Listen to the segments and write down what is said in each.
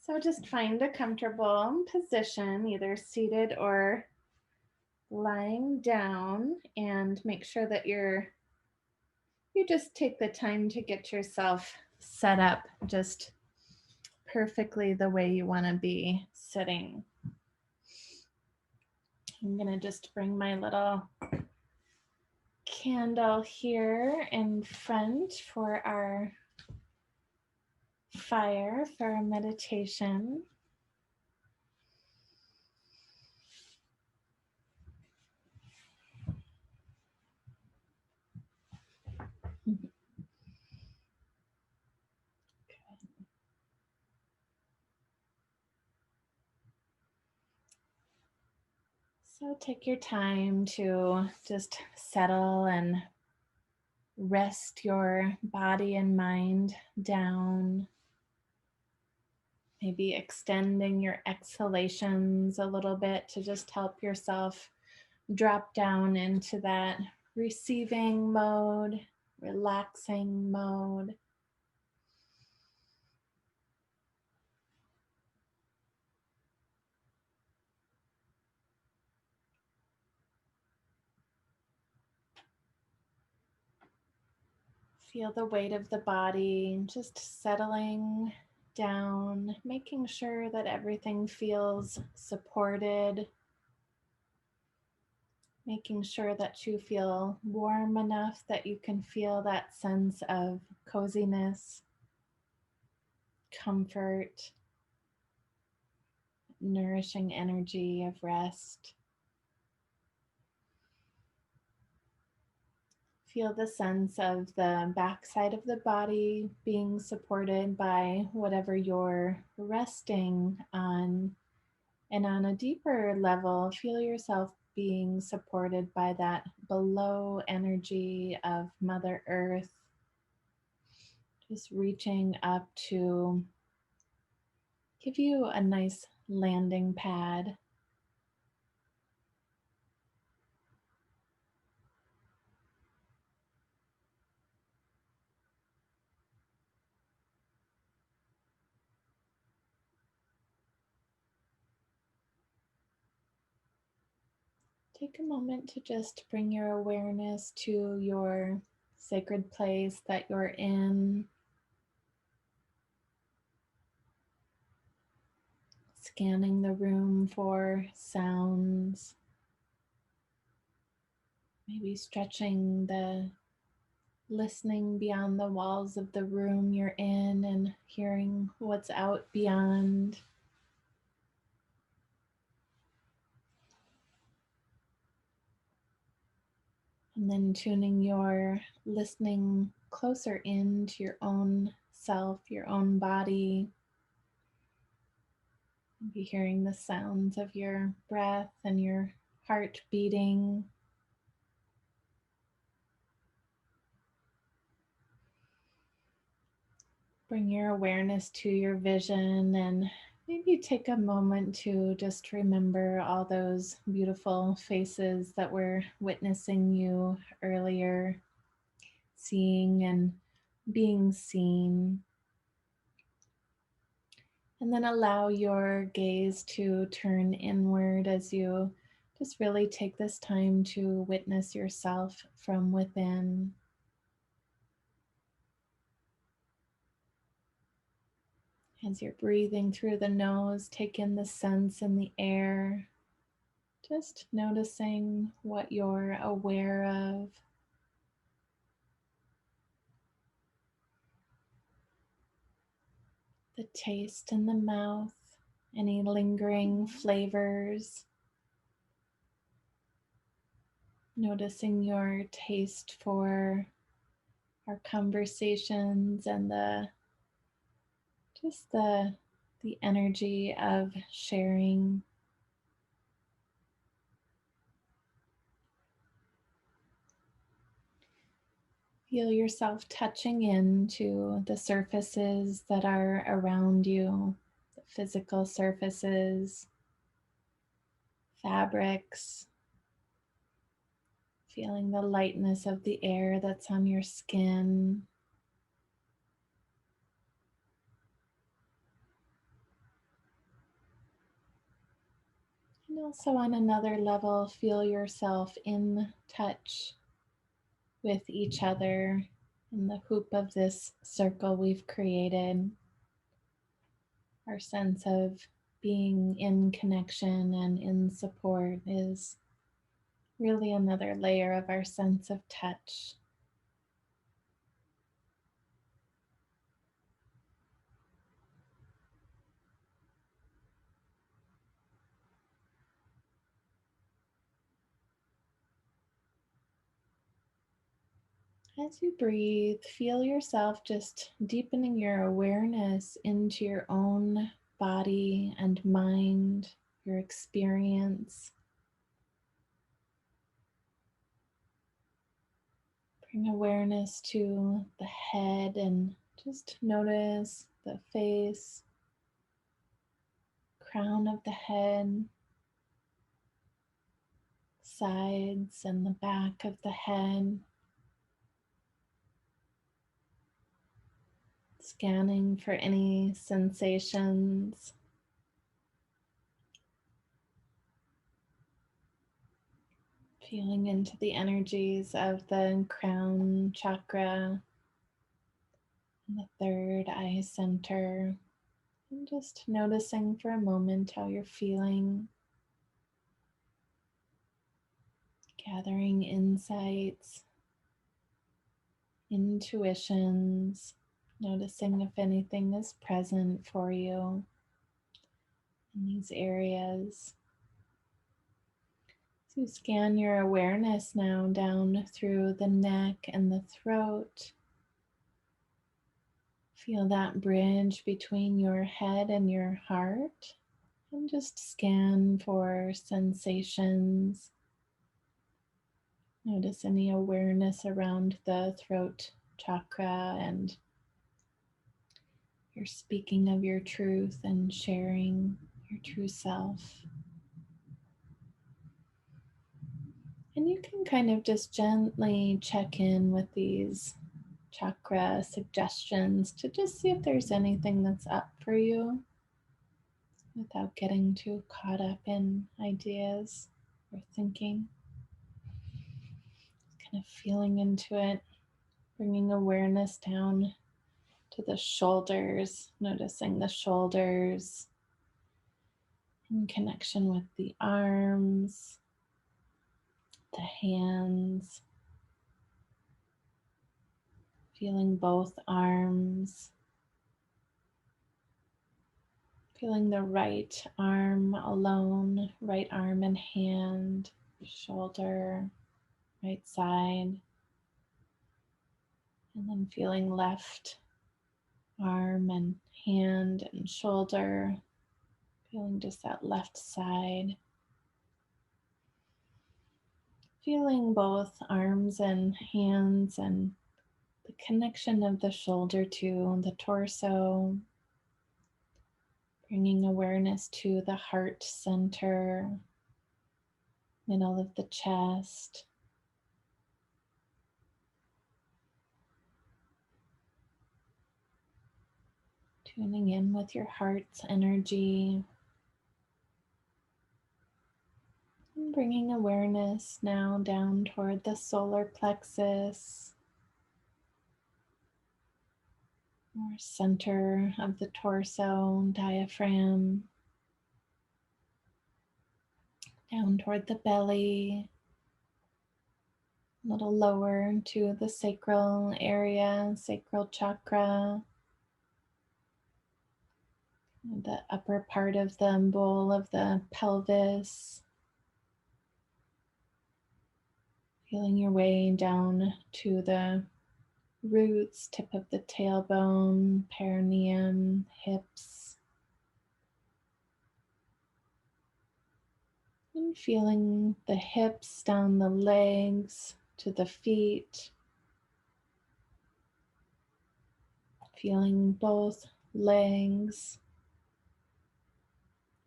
So just find a comfortable position, either seated or lying down, and make sure that you just take the time to get yourself set up just perfectly the way you want to be sitting. I'm going to just bring my little candle here in front for our fire for our meditation. So take your time to just settle and rest your body and mind down. Maybe extending your exhalations a little bit to just help yourself drop down into that receiving mode, relaxing mode. Feel the weight of the body just settling down, making sure that everything feels supported, making sure that you feel warm enough that you can feel that sense of coziness, comfort, nourishing energy of rest. Feel the sense of the backside of the body being supported by whatever you're resting on. And on a deeper level, feel yourself being supported by that below energy of Mother Earth. Just reaching up to give you a nice landing pad. Take a moment to just bring your awareness to your sacred place that you're in. Scanning the room for sounds. Maybe stretching listening beyond the walls of the room you're in and hearing what's out beyond. And then tuning your listening closer into your own self, your own body. Maybe hearing the sounds of your breath and your heart beating. Bring your awareness to your vision and maybe take a moment to just remember all those beautiful faces that were witnessing you earlier, seeing and being seen. And then allow your gaze to turn inward as you just really take this time to witness yourself from within. As you're breathing through the nose, take in the scents in the air, just noticing what you're aware of. The taste in the mouth, any lingering flavors. Noticing your taste for our conversations and the energy of sharing. Feel yourself touching into the surfaces that are around you, the physical surfaces, fabrics, feeling the lightness of the air that's on your skin. also on another level, feel yourself in touch with each other in the hoop of this circle we've created. Our sense of being in connection and in support is really another layer of our sense of touch. As you breathe, feel yourself just deepening your awareness into your own body and mind, your experience. Bring awareness to the head and just notice the face, crown of the head, sides and the back of the head. Scanning for any sensations. Feeling into the energies of the crown chakra and the third eye center. And just noticing for a moment how you're feeling. Gathering insights, intuitions, noticing if anything is present for you in these areas. So scan your awareness now down through the neck and the throat. Feel that bridge between your head and your heart, and just scan for sensations. Notice any awareness around the throat chakra, and you're speaking of your truth and sharing your true self. And you can kind of just gently check in with these chakra suggestions to just see if there's anything that's up for you without getting too caught up in ideas or thinking. Kind of feeling into it, bringing awareness down to the shoulders, noticing the shoulders in connection with the arms, the hands, feeling both arms, feeling the right arm alone, right arm and hand, shoulder, right side, and then feeling left arm and hand and shoulder, feeling just that left side. Feeling both arms and hands and the connection of the shoulder to the torso. Bringing awareness to the heart center, middle of the chest. Tuning in with your heart's energy. And bringing awareness now down toward the solar plexus, or center of the torso, diaphragm, down toward the belly, a little lower to the sacral area, sacral chakra, the upper part of the bowl of the pelvis. Feeling your way down to the roots, tip of the tailbone, perineum, hips. And feeling the hips down the legs to the feet. Feeling both legs.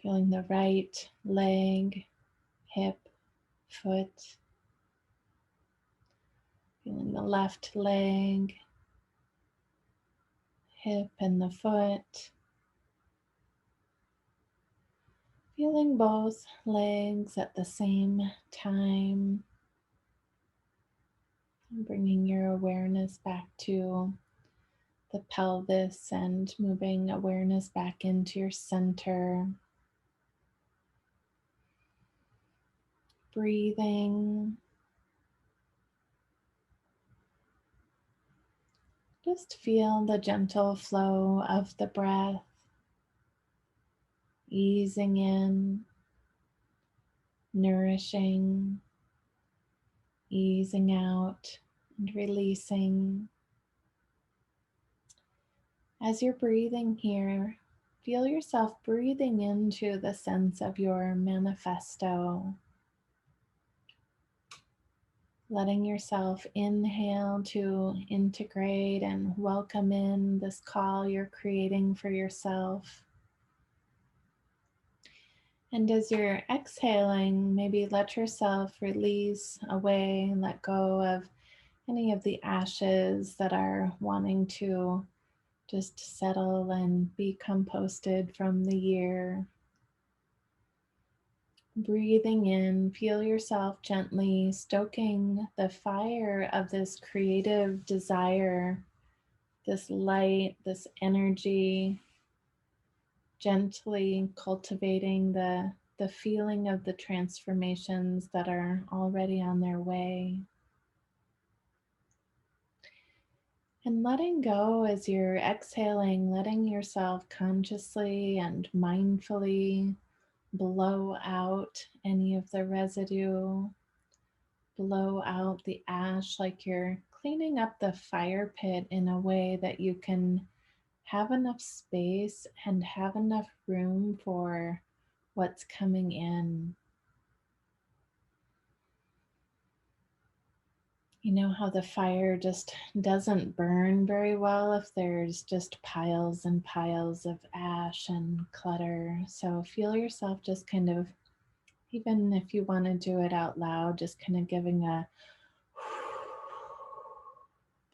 Feeling the right leg, hip, foot. Feeling the left leg, hip, and the foot. Feeling both legs at the same time, bringing your awareness back to the pelvis and moving awareness back into your center. Breathing. Just feel the gentle flow of the breath, easing in, nourishing, easing out, and releasing. As you're breathing here, feel yourself breathing into the sense of your manifesto, letting yourself inhale to integrate and welcome in this call you're creating for yourself. And as you're exhaling, maybe let yourself release away, let go of any of the ashes that are wanting to just settle and be composted from the year. Breathing in, feel yourself gently stoking the fire of this creative desire, this light, this energy, gently cultivating the feeling of the transformations that are already on their way. And letting go as you're exhaling, letting yourself consciously and mindfully blow out any of the residue, blow out the ash like you're cleaning up the fire pit in a way that you can have enough space and have enough room for what's coming in. You know how the fire just doesn't burn very well if there's just piles and piles of ash and clutter. So feel yourself just kind of, even if you want to do it out loud, just kind of giving a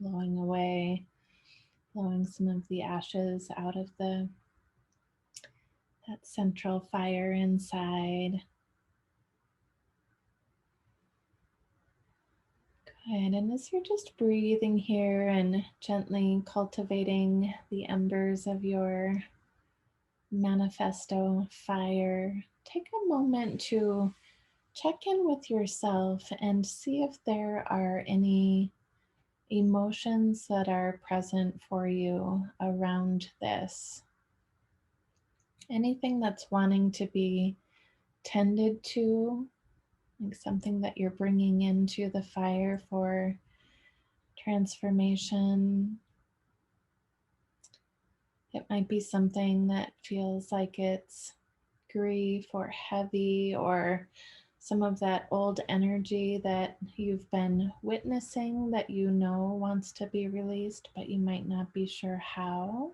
blowing away, blowing some of the ashes out of that central fire inside. Good. And as you're just breathing here and gently cultivating the embers of your manifesto fire, take a moment to check in with yourself and see if there are any emotions that are present for you around this. Anything that's wanting to be tended to, like something that you're bringing into the fire for transformation. It might be something that feels like it's grief or heavy, or some of that old energy that you've been witnessing that you know wants to be released, but you might not be sure how.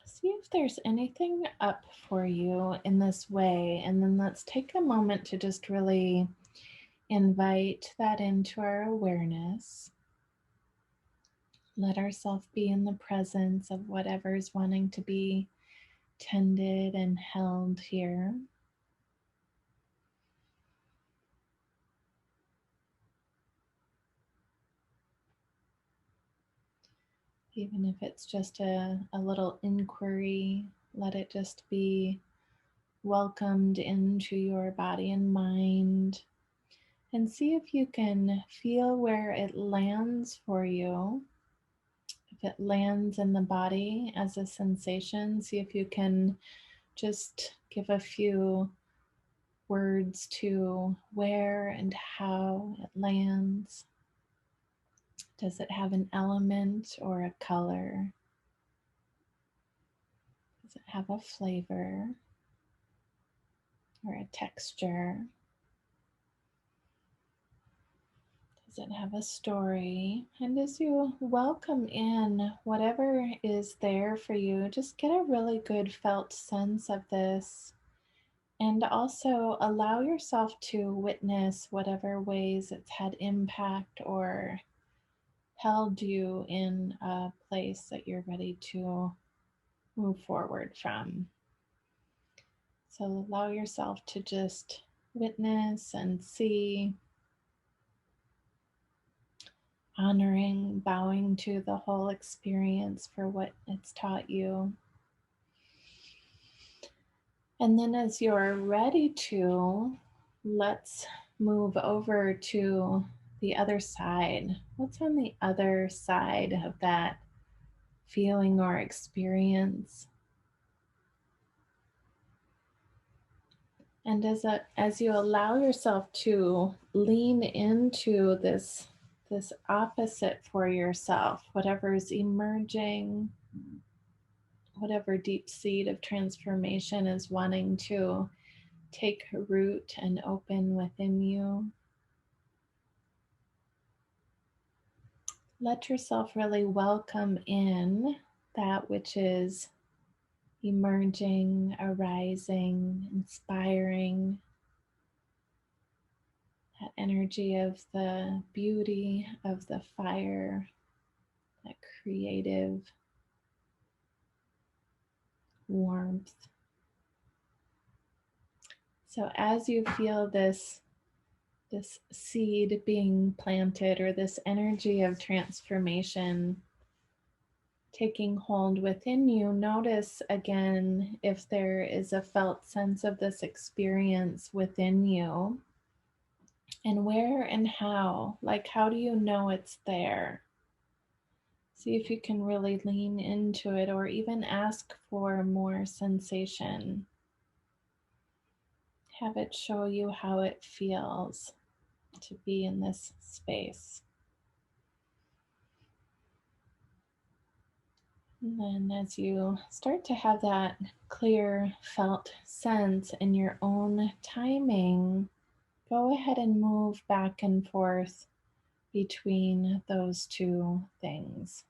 See if there's anything up for you in this way, and then let's take a moment to just really invite that into our awareness. Let ourselves be in the presence of whatever's wanting to be tended and held here. Even if it's just a little inquiry, let it just be welcomed into your body and mind. And see if you can feel where it lands for you. If it lands in the body as a sensation, see if you can just give a few words to where and how it lands. Does it have an element or a color? Does it have a flavor or a texture? Does it have a story? And as you welcome in whatever is there for you, just get a really good felt sense of this. And also allow yourself to witness whatever ways it's had impact or held you in a place that you're ready to move forward from. So allow yourself to just witness and see, honoring, bowing to the whole experience for what it's taught you. And then as you're ready to, let's move over to the other side. What's on the other side of that feeling or experience? And as you allow yourself to lean into this opposite for yourself, whatever is emerging, whatever deep seed of transformation is wanting to take root and open within you, let yourself really welcome in that which is emerging, arising, inspiring, that energy of the beauty of the fire, that creative warmth. So as you feel this seed being planted, or this energy of transformation taking hold within you, notice again if there is a felt sense of this experience within you, and where and how. Like, how do you know it's there? See if you can really lean into it, or even ask for more sensation. Have it show you how it feels to be in this space. And then as you start to have that clear felt sense in your own timing, go ahead and move back and forth between those two things.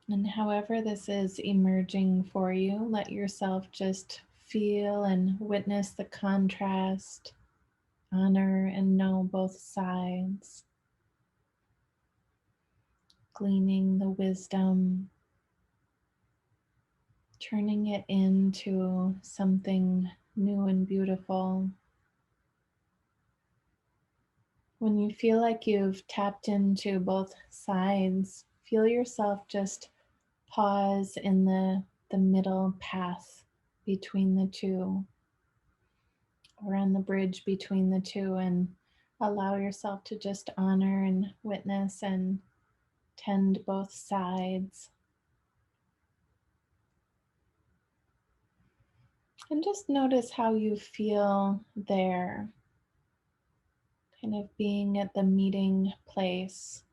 And however this is emerging for you, let yourself just feel and witness the contrast, honor and know both sides, gleaning the wisdom, turning it into something new and beautiful. When you feel like you've tapped into both sides, feel yourself just pause in the middle path between the two, or on the bridge between the two, and allow yourself to just honor and witness and tend both sides. And just notice how you feel there, kind of being at the meeting place.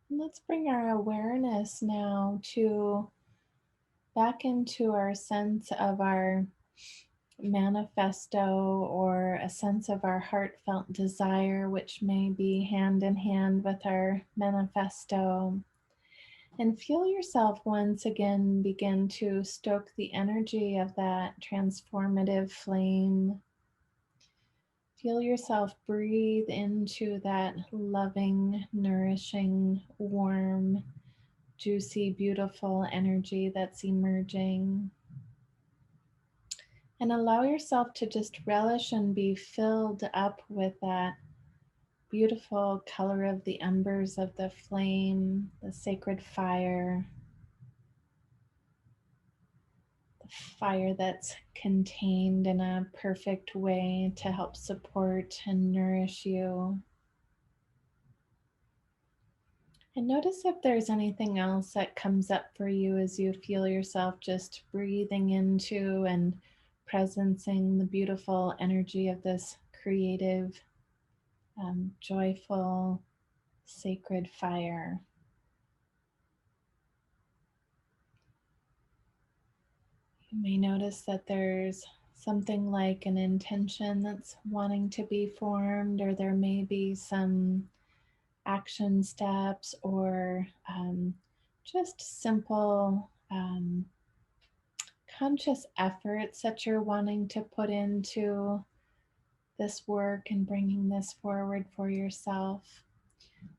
And let's bring our awareness now to back into our sense of our manifesto, or a sense of our heartfelt desire, which may be hand in hand with our manifesto. And feel yourself once again begin to stoke the energy of that transformative flame. Feel yourself breathe into that loving, nourishing, warm, juicy, beautiful energy that's emerging. And allow yourself to just relish and be filled up with that beautiful color of the embers of the flame, the sacred fire, the fire that's contained in a perfect way to help support and nourish you. And notice if there's anything else that comes up for you as you feel yourself just breathing into and presencing the beautiful energy of this creative, joyful, sacred fire. You may notice that there's something like an intention that's wanting to be formed, or there may be some action steps or just simple conscious efforts that you're wanting to put into this work and bringing this forward for yourself.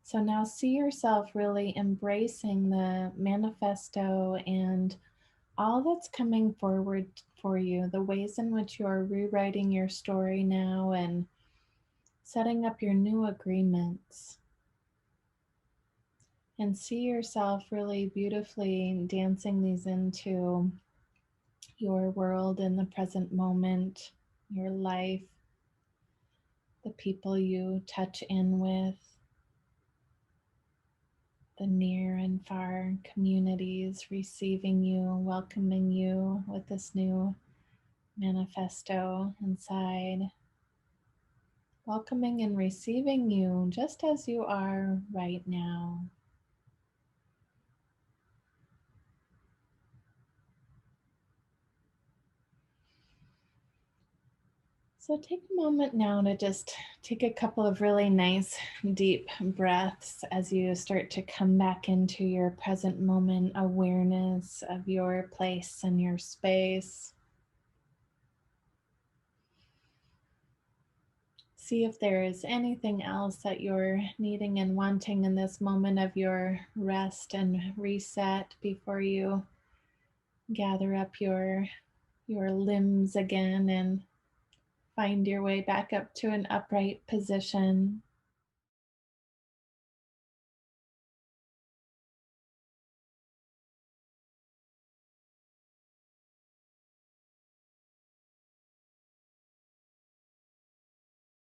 So now see yourself really embracing the manifesto and all that's coming forward for you, the ways in which you are rewriting your story now and setting up your new agreements. And see yourself really beautifully dancing these into your world in the present moment, your life, the people you touch in with, the near and far communities receiving you, welcoming you with this new manifesto inside, welcoming and receiving you just as you are right now. So take a moment now to just take a couple of really nice deep breaths as you start to come back into your present moment awareness of your place and your space. See if there is anything else that you're needing and wanting in this moment of your rest and reset before you gather up your limbs again and find your way back up to an upright position.